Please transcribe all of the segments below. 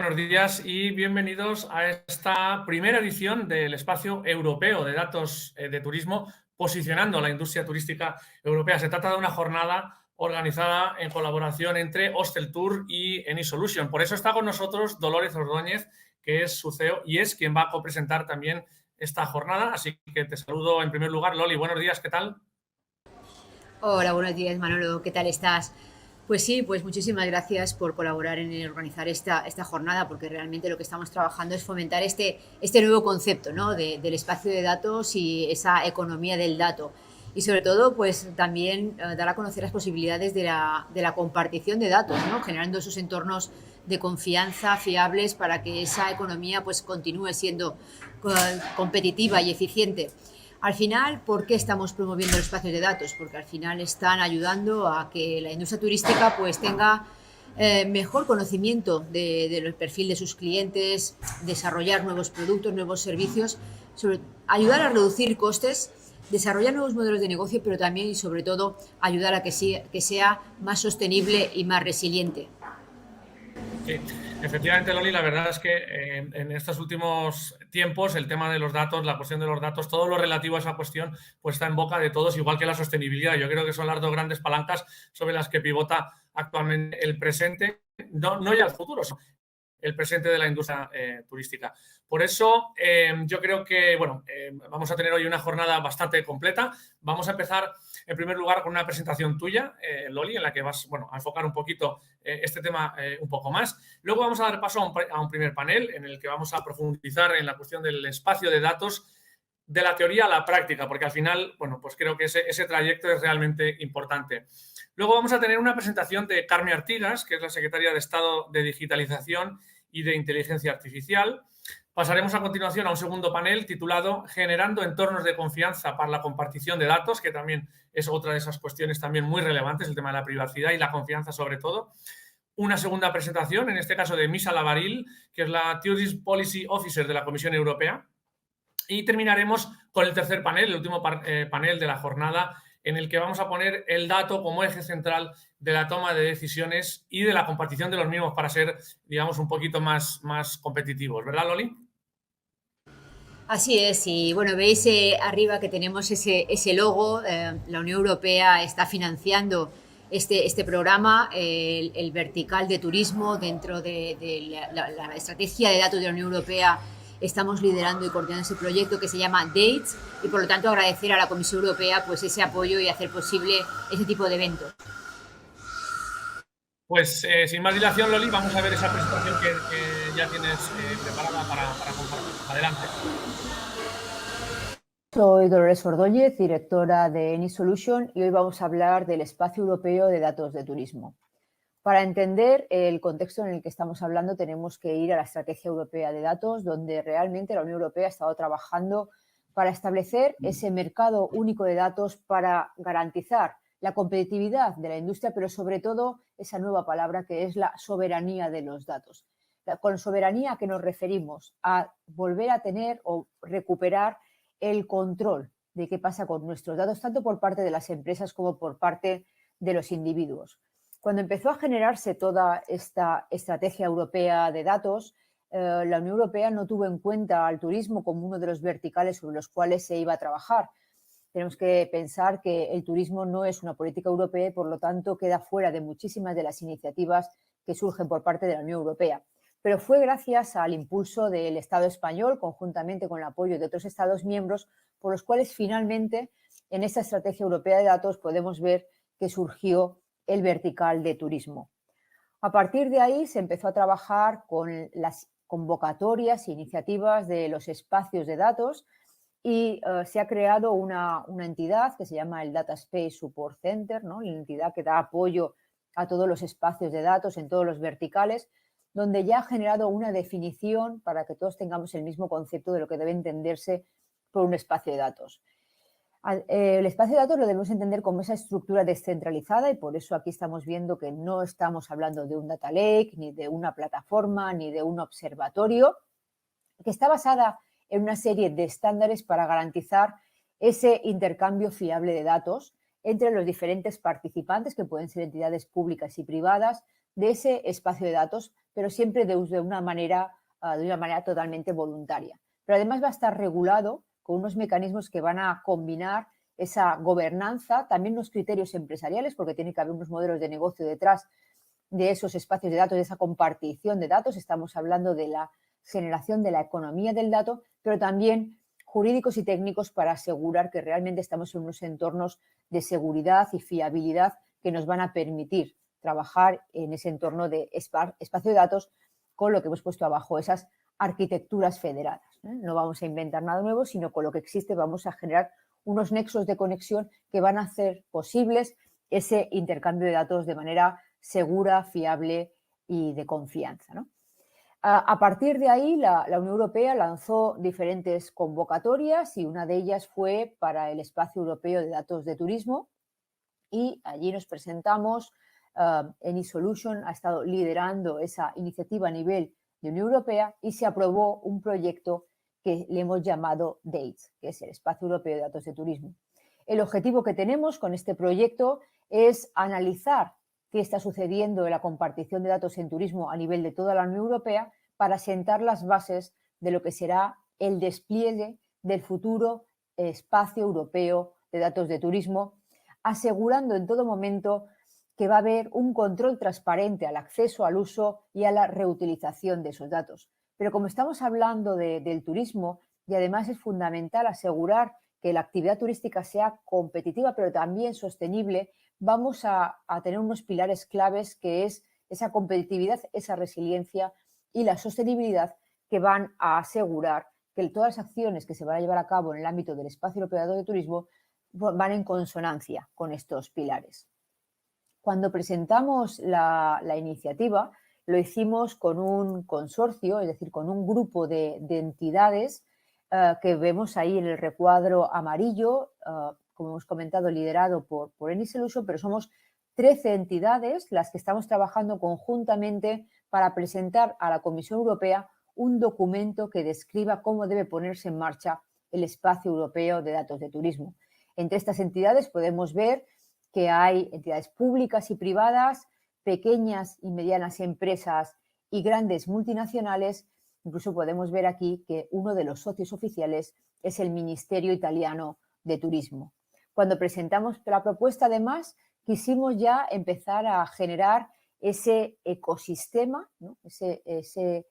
buenos días y bienvenidos a esta primera edición del Espacio Europeo de Datos de Turismo, posicionando la industria turística europea. Se trata de una jornada organizada en colaboración entre Hosteltour y AnySolution. Por eso está con nosotros Dolores Ordóñez, que es su CEO y es quien va a copresentar también esta jornada. Así que te saludo en primer lugar, Loli. Buenos días, ¿qué tal? Hola, buenos días, Manolo. ¿Qué tal estás? Pues sí, pues muchísimas gracias por colaborar en organizar esta jornada, porque realmente lo que estamos trabajando es fomentar este nuevo concepto, ¿no? Del espacio de datos y esa economía del dato. Y sobre todo, pues también dar a conocer las posibilidades de la compartición de datos, ¿no? Generando esos entornos de confianza fiables para que esa economía pues continúe siendo competitiva y eficiente. Al final, ¿por qué estamos promoviendo los espacios de datos? Porque al final están ayudando a que la industria turística pues tenga mejor conocimiento del perfil de sus clientes, desarrollar nuevos productos, nuevos servicios, ayudar a reducir costes, desarrollar nuevos modelos de negocio, pero también y sobre todo ayudar a que sea más sostenible y más resiliente. Sí, efectivamente, Loli, la verdad es que en estos últimos tiempos el tema de los datos, la cuestión de los datos, todo lo relativo a esa cuestión, pues está en boca de todos, igual que la sostenibilidad. Yo creo que son las dos grandes palancas sobre las que pivota actualmente el presente, no ya el futuro, sino el presente de la industria turística. Por eso, yo creo que, bueno, vamos a tener hoy una jornada bastante completa. Vamos a empezar, en primer lugar, con una presentación tuya, Loli, en la que vas, bueno, a enfocar un poquito este tema un poco más. Luego vamos a dar paso a un primer panel en el que vamos a profundizar en la cuestión del espacio de datos, de la teoría a la práctica, porque al final, bueno, pues creo que ese trayecto es realmente importante. Luego vamos a tener una presentación de Carme Artigas, que es la secretaria de Estado de Digitalización y de Inteligencia Artificial. Pasaremos a continuación a un segundo panel titulado Generando entornos de confianza para la compartición de datos, que también es otra de esas cuestiones también muy relevantes, el tema de la privacidad y la confianza sobre todo. Una segunda presentación, en este caso de Misa Lavaril, que es la Tourist Policy Officer de la Comisión Europea. Y terminaremos con el tercer panel, el último panel de la jornada, en el que vamos a poner el dato como eje central de la toma de decisiones y de la compartición de los mismos para ser, digamos, un poquito más competitivos. ¿Verdad, Loli? Así es, y bueno, veis arriba que tenemos ese logo, la Unión Europea está financiando este programa, el vertical de turismo dentro de la estrategia de datos de la Unión Europea. Estamos liderando y coordinando ese proyecto que se llama DATES y por lo tanto agradecer a la Comisión Europea pues ese apoyo y hacer posible ese tipo de eventos. Pues sin más dilación, Loli, vamos a ver esa presentación que ya tienes preparada para compartir. Adelante. Soy Dolores Ordóñez, directora de AnySolution, y hoy vamos a hablar del Espacio Europeo de Datos de Turismo. Para entender el contexto en el que estamos hablando, tenemos que ir a la Estrategia Europea de Datos, donde realmente la Unión Europea ha estado trabajando para establecer ese mercado único de datos para garantizar la competitividad de la industria, pero sobre todo esa nueva palabra que es la soberanía de los datos. Con soberanía, ¿a qué nos referimos? A volver a tener o recuperar el control de qué pasa con nuestros datos, tanto por parte de las empresas como por parte de los individuos. Cuando empezó a generarse toda esta estrategia europea de datos, la Unión Europea no tuvo en cuenta al turismo como uno de los verticales sobre los cuales se iba a trabajar. Tenemos que pensar que el turismo no es una política europea y, por lo tanto, queda fuera de muchísimas de las iniciativas que surgen por parte de la Unión Europea. Pero fue gracias al impulso del Estado español, conjuntamente con el apoyo de otros Estados miembros, por los cuales finalmente en esta estrategia europea de datos podemos ver que surgió el vertical de turismo. A partir de ahí se empezó a trabajar con las convocatorias e iniciativas de los espacios de datos y se ha creado una entidad que se llama el Data Space Support Center, ¿no? La entidad que da apoyo a todos los espacios de datos en todos los verticales, donde ya ha generado una definición para que todos tengamos el mismo concepto de lo que debe entenderse por un espacio de datos. El espacio de datos lo debemos entender como esa estructura descentralizada y por eso aquí estamos viendo que no estamos hablando de un data lake, ni de una plataforma, ni de un observatorio, que está basada en una serie de estándares para garantizar ese intercambio fiable de datos entre los diferentes participantes, que pueden ser entidades públicas y privadas, de ese espacio de datos pero siempre de una manera totalmente voluntaria. Pero además va a estar regulado con unos mecanismos que van a combinar esa gobernanza, también unos criterios empresariales, porque tiene que haber unos modelos de negocio detrás de esos espacios de datos, de esa compartición de datos. Estamos hablando de la generación de la economía del dato, pero también jurídicos y técnicos para asegurar que realmente estamos en unos entornos de seguridad y fiabilidad que nos van a permitir trabajar en ese entorno de espacio de datos con lo que hemos puesto abajo, esas arquitecturas federadas. No vamos a inventar nada nuevo, sino con lo que existe vamos a generar unos nexos de conexión que van a hacer posibles ese intercambio de datos de manera segura, fiable y de confianza, ¿no? A partir de ahí, la Unión Europea lanzó diferentes convocatorias y una de ellas fue para el Espacio Europeo de Datos de Turismo y allí nos presentamos. AnySolution ha estado liderando esa iniciativa a nivel de Unión Europea y se aprobó un proyecto que le hemos llamado DATES, que es el Espacio Europeo de Datos de Turismo. El objetivo que tenemos con este proyecto es analizar qué está sucediendo en la compartición de datos en turismo a nivel de toda la Unión Europea para sentar las bases de lo que será el despliegue del futuro espacio europeo de datos de turismo, asegurando en todo momento que va a haber un control transparente al acceso, al uso y a la reutilización de esos datos. Pero como estamos hablando del turismo y además es fundamental asegurar que la actividad turística sea competitiva pero también sostenible, vamos a tener unos pilares claves que es esa competitividad, esa resiliencia y la sostenibilidad que van a asegurar que todas las acciones que se van a llevar a cabo en el ámbito del espacio europeo de turismo van en consonancia con estos pilares. Cuando presentamos la iniciativa, lo hicimos con un consorcio, es decir, con un grupo de entidades que vemos ahí en el recuadro amarillo, como hemos comentado, liderado por AnySolution, pero somos 13 entidades las que estamos trabajando conjuntamente para presentar a la Comisión Europea un documento que describa cómo debe ponerse en marcha el espacio europeo de datos de turismo. Entre estas entidades podemos ver que hay entidades públicas y privadas, pequeñas y medianas empresas y grandes multinacionales. Incluso podemos ver aquí que uno de los socios oficiales es el Ministerio Italiano de Turismo. Cuando presentamos la propuesta, además, quisimos ya empezar a generar ese ecosistema, ¿no? ese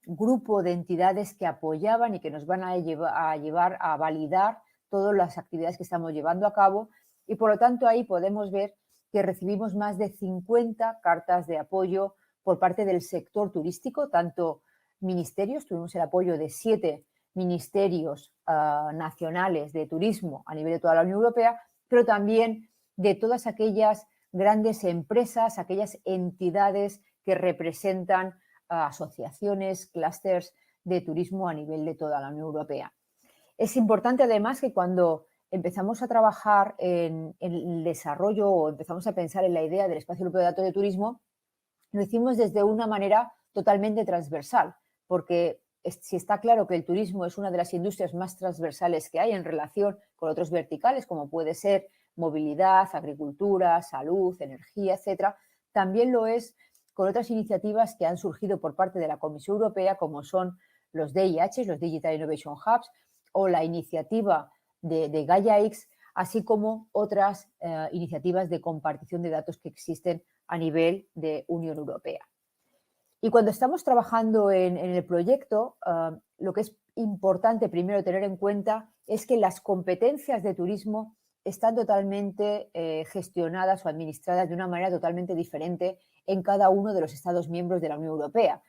grupo de entidades que apoyaban y que nos van a llevar a validar todas las actividades que estamos llevando a cabo. Y por lo tanto ahí podemos ver que recibimos más de 50 cartas de apoyo por parte del sector turístico, tanto ministerios, tuvimos el apoyo de 7 ministerios nacionales de turismo a nivel de toda la Unión Europea, pero también de todas aquellas grandes empresas, aquellas entidades que representan asociaciones, clústeres de turismo a nivel de toda la Unión Europea. Es importante además que cuando empezamos a trabajar en el desarrollo o empezamos a pensar en la idea del espacio europeo de datos de turismo, lo hicimos desde una manera totalmente transversal, porque si está claro que el turismo es una de las industrias más transversales que hay en relación con otros verticales, como puede ser movilidad, agricultura, salud, energía, etcétera, también lo es con otras iniciativas que han surgido por parte de la Comisión Europea, como son los DIH, los Digital Innovation Hubs, o la iniciativa de Gaia-X, así como otras iniciativas de compartición de datos que existen a nivel de Unión Europea. Y cuando estamos trabajando en el proyecto, lo que es importante primero tener en cuenta es que las competencias de turismo están totalmente gestionadas o administradas de una manera totalmente diferente en cada uno de los Estados miembros de la Unión Europea.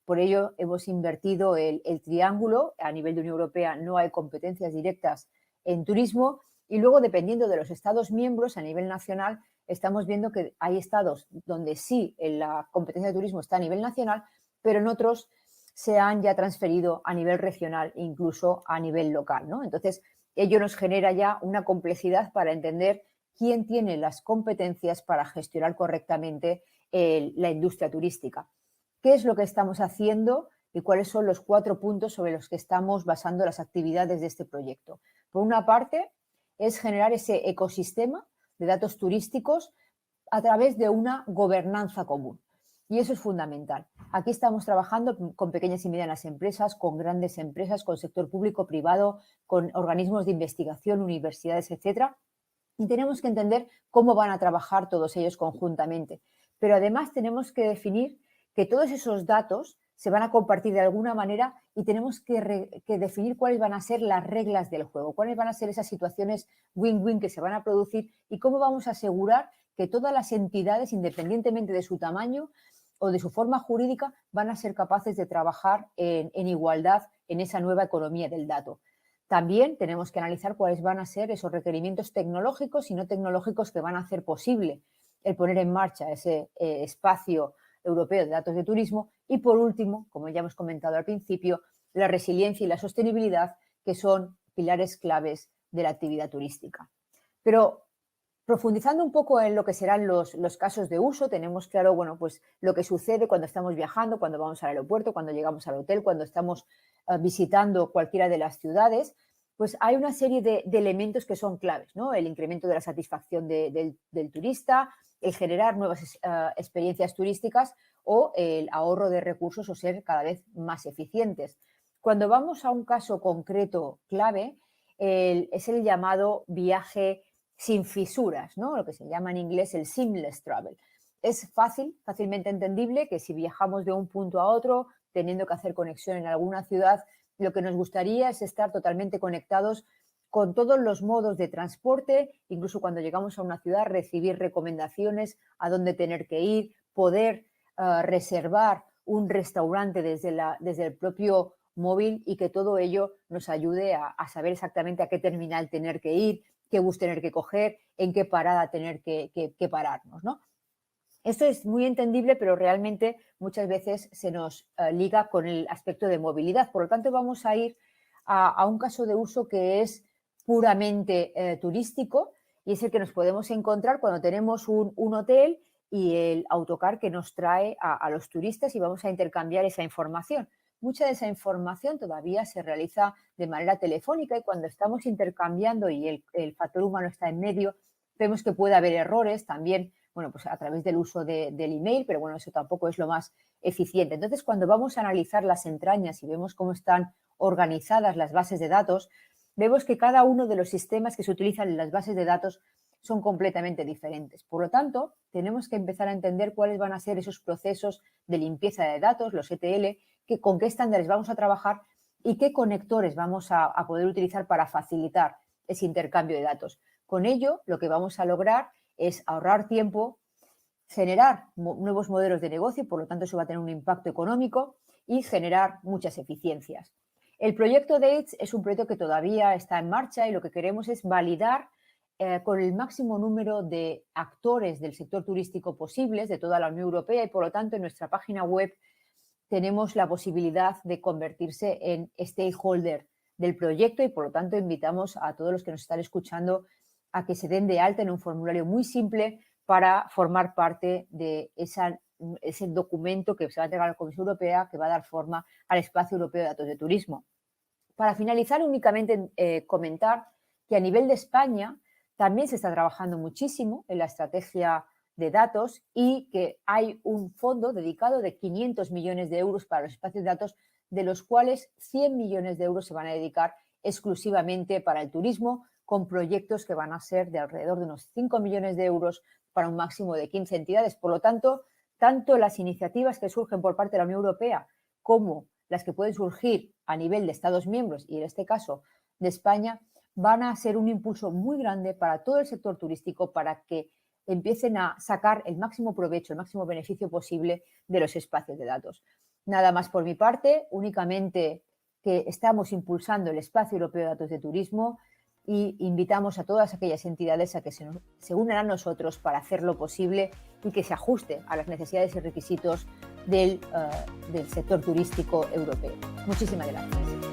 Por ello, hemos invertido el triángulo. A nivel de Unión Europea no hay competencias directas en turismo y luego, dependiendo de los Estados miembros a nivel nacional, estamos viendo que hay estados donde sí la competencia de turismo está a nivel nacional, pero en otros se han ya transferido a nivel regional e incluso a nivel local, ¿no? Entonces, ello nos genera ya una complejidad para entender quién tiene las competencias para gestionar correctamente la industria turística. ¿Qué es lo que estamos haciendo y cuáles son los 4 puntos sobre los que estamos basando las actividades de este proyecto? Por una parte, es generar ese ecosistema de datos turísticos a través de una gobernanza común. Y eso es fundamental. Aquí estamos trabajando con pequeñas y medianas empresas, con grandes empresas, con sector público, privado, con organismos de investigación, universidades, etcétera. Y tenemos que entender cómo van a trabajar todos ellos conjuntamente. Pero además tenemos que definir que todos esos datos se van a compartir de alguna manera y tenemos que definir cuáles van a ser las reglas del juego, cuáles van a ser esas situaciones win-win que se van a producir y cómo vamos a asegurar que todas las entidades, independientemente de su tamaño o de su forma jurídica, van a ser capaces de trabajar en igualdad en esa nueva economía del dato. También tenemos que analizar cuáles van a ser esos requerimientos tecnológicos y no tecnológicos que van a hacer posible el poner en marcha ese espacio europeo de datos de turismo. Y por último, como ya hemos comentado al principio, la resiliencia y la sostenibilidad, que son pilares claves de la actividad turística. Pero profundizando un poco en lo que serán los casos de uso, tenemos claro, bueno, pues lo que sucede cuando estamos viajando, cuando vamos al aeropuerto, cuando llegamos al hotel, cuando estamos visitando cualquiera de las ciudades, pues hay una serie de elementos que son claves, ¿no? El incremento de la satisfacción del turista, el generar nuevas experiencias turísticas o el ahorro de recursos o ser cada vez más eficientes. Cuando vamos a un caso concreto clave, es el llamado viaje sin fisuras, ¿no? Lo que se llama en inglés el seamless travel. Es fácilmente entendible que si viajamos de un punto a otro, teniendo que hacer conexión en alguna ciudad, lo que nos gustaría es estar totalmente conectados con todos los modos de transporte, incluso cuando llegamos a una ciudad, recibir recomendaciones a dónde tener que ir, poder reservar un restaurante desde el propio móvil y que todo ello nos ayude a saber exactamente a qué terminal tener que ir, qué bus tener que coger, en qué parada tener que pararnos, ¿no? Esto es muy entendible, pero realmente muchas veces se nos liga con el aspecto de movilidad. Por lo tanto, vamos a ir a un caso de uso que es puramente turístico y es el que nos podemos encontrar cuando tenemos un hotel y el autocar que nos trae a los turistas y vamos a intercambiar esa información. Mucha de esa información todavía se realiza de manera telefónica y cuando estamos intercambiando y el factor humano está en medio, vemos que puede haber errores también, bueno, pues a través del uso del email, pero bueno, eso tampoco es lo más eficiente. Entonces, cuando vamos a analizar las entrañas y vemos cómo están organizadas las bases de datos, vemos que cada uno de los sistemas que se utilizan en las bases de datos son completamente diferentes. Por lo tanto, tenemos que empezar a entender cuáles van a ser esos procesos de limpieza de datos, los ETL, con qué estándares vamos a trabajar y qué conectores vamos a poder utilizar para facilitar ese intercambio de datos. Con ello, lo que vamos a lograr es ahorrar tiempo, generar nuevos modelos de negocio, por lo tanto eso va a tener un impacto económico y generar muchas eficiencias. El proyecto DATES es un proyecto que todavía está en marcha y lo que queremos es validar con el máximo número de actores del sector turístico posibles de toda la Unión Europea y por lo tanto en nuestra página web tenemos la posibilidad de convertirse en stakeholder del proyecto y por lo tanto invitamos a todos los que nos están escuchando a que se den de alta en un formulario muy simple para formar parte de ese documento que se va a entregar a la Comisión Europea que va a dar forma al Espacio Europeo de Datos de Turismo. Para finalizar, únicamente comentar que a nivel de España también se está trabajando muchísimo en la estrategia de datos y que hay un fondo dedicado de 500 millones de euros para los espacios de datos, de los cuales 100 millones de euros se van a dedicar exclusivamente para el turismo, con proyectos que van a ser de alrededor de unos 5 millones de euros para un máximo de 15 entidades. Por lo tanto, tanto las iniciativas que surgen por parte de la Unión Europea como las que pueden surgir a nivel de Estados miembros y en este caso de España van a ser un impulso muy grande para todo el sector turístico para que empiecen a sacar el máximo provecho, el máximo beneficio posible de los espacios de datos. Nada más por mi parte, únicamente que estamos impulsando el Espacio Europeo de Datos de Turismo y invitamos a todas aquellas entidades a que se unan a nosotros para hacerlo posible y que se ajuste a las necesidades y requisitos del sector turístico europeo. Muchísimas gracias.